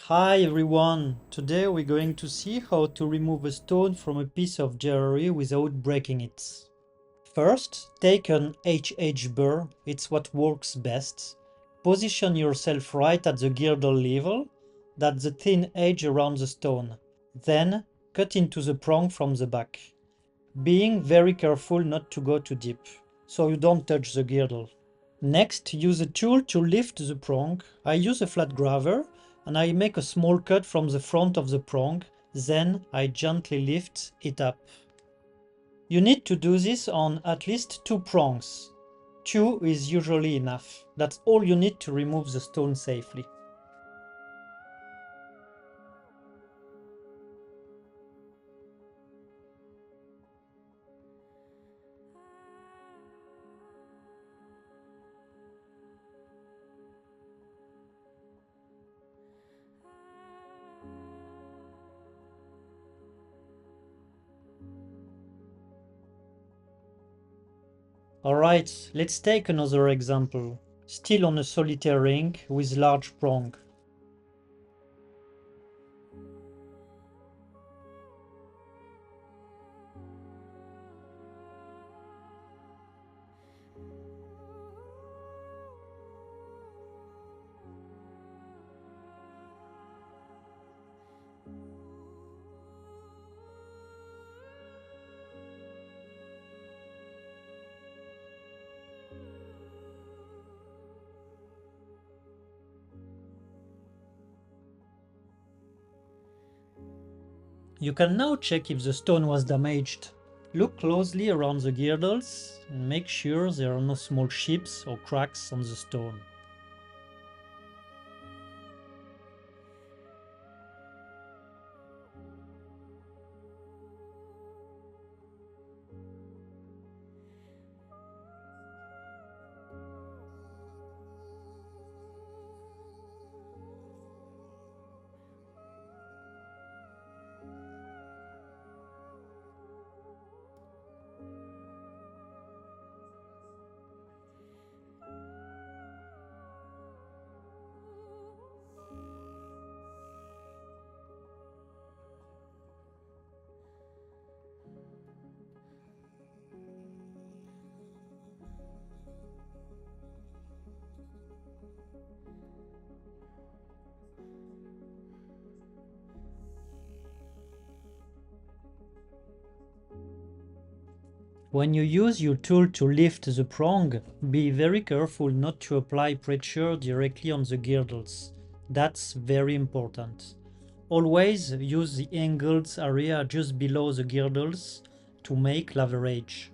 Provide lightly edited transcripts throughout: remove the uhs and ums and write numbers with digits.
Hi everyone! Today we're going to see how to remove a stone from a piece of jewelry without breaking it. First, take an HH burr, it's what works best. Position yourself right at the girdle level, that's the thin edge around the stone. Then, cut into the prong from the back. Being very careful not to go too deep, so you don't touch the girdle. Next, use a tool to lift the prong. I use a flat grabber and I make a small cut from the front of the prong, then I gently lift it up. You need to do this on at least 2 prongs. 2 is usually enough. That's all you need to remove the stone safely. Alright, let's take another example. Still on a solitaire ring with large prong. You can now check if the stone was damaged. Look closely around the girdles and make sure there are no small chips or cracks on the stone. When you use your tool to lift the prong, be very careful not to apply pressure directly on the girdles. That's very important. Always use the angled area just below the girdles to make leverage.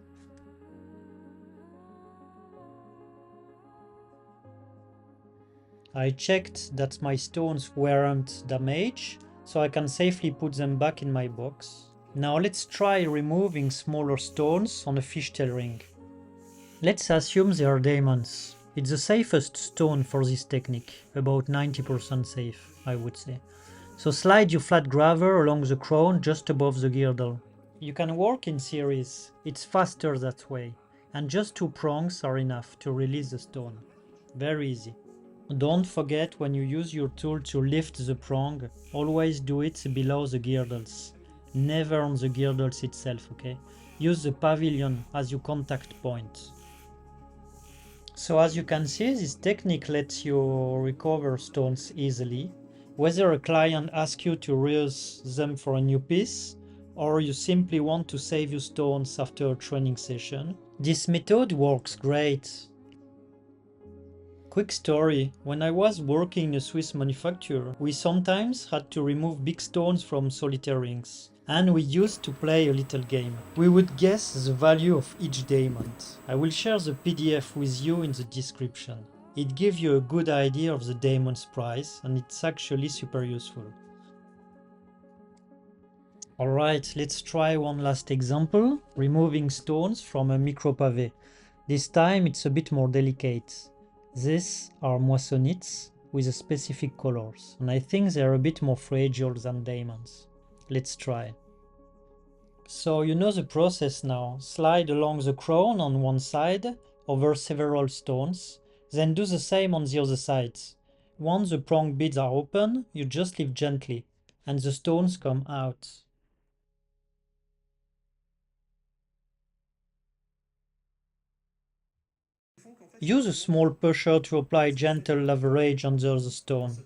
I checked that my stones weren't damaged, so I can safely put them back in my box. Now let's try removing smaller stones on a fishtail ring. Let's assume they are diamonds. It's the safest stone for this technique, about 90% safe, I would say. So slide your flat grabber along the crown just above the girdle. You can work in series, it's faster that way, and just 2 prongs are enough to release the stone. Very easy. Don't forget, when you use your tool to lift the prong, always do it below the girdles. Never on the girdles itself, okay? Use the pavilion as your contact point. So as you can see, this technique lets you recover stones easily. Whether a client asks you to reuse them for a new piece, or you simply want to save your stones after a training session, this method works great. Quick story, when I was working in a Swiss manufacturer, we sometimes had to remove big stones from solitaire rings. And we used to play a little game. We would guess the value of each diamond. I will share the PDF with you in the description. It gives you a good idea of the diamond's price and it's actually super useful. Alright, let's try one last example, removing stones from a micro pavé. This time it's a bit more delicate. These are moissonnites with a specific colors, and I think they're a bit more fragile than diamonds. Let's try. So you know the process now. Slide along the crown on one side over several stones, then do the same on the other side. Once the prong beads are open, you just lift gently, and the stones come out. Use a small pusher to apply gentle leverage under the stone.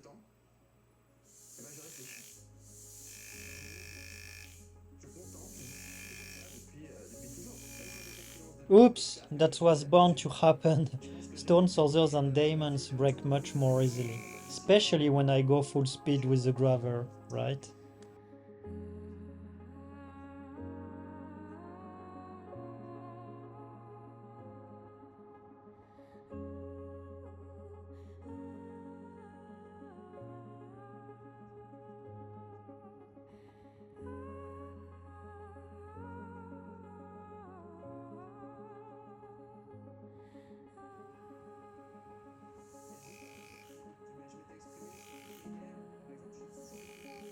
Oops, that was bound to happen. Stones other than diamonds break much more easily, especially when I go full speed with the graver, right?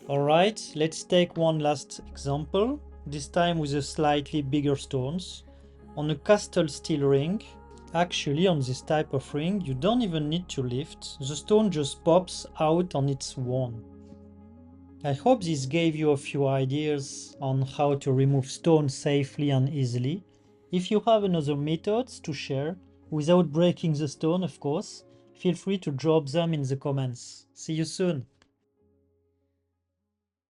Alright, let's take one last example, this time with a slightly bigger stones. On a castle steel ring, actually on this type of ring, you don't even need to lift, the stone just pops out on its own. I hope this gave you a few ideas on how to remove stones safely and easily. If you have another methods to share, without breaking the stone of course, feel free to drop them in the comments. See you soon!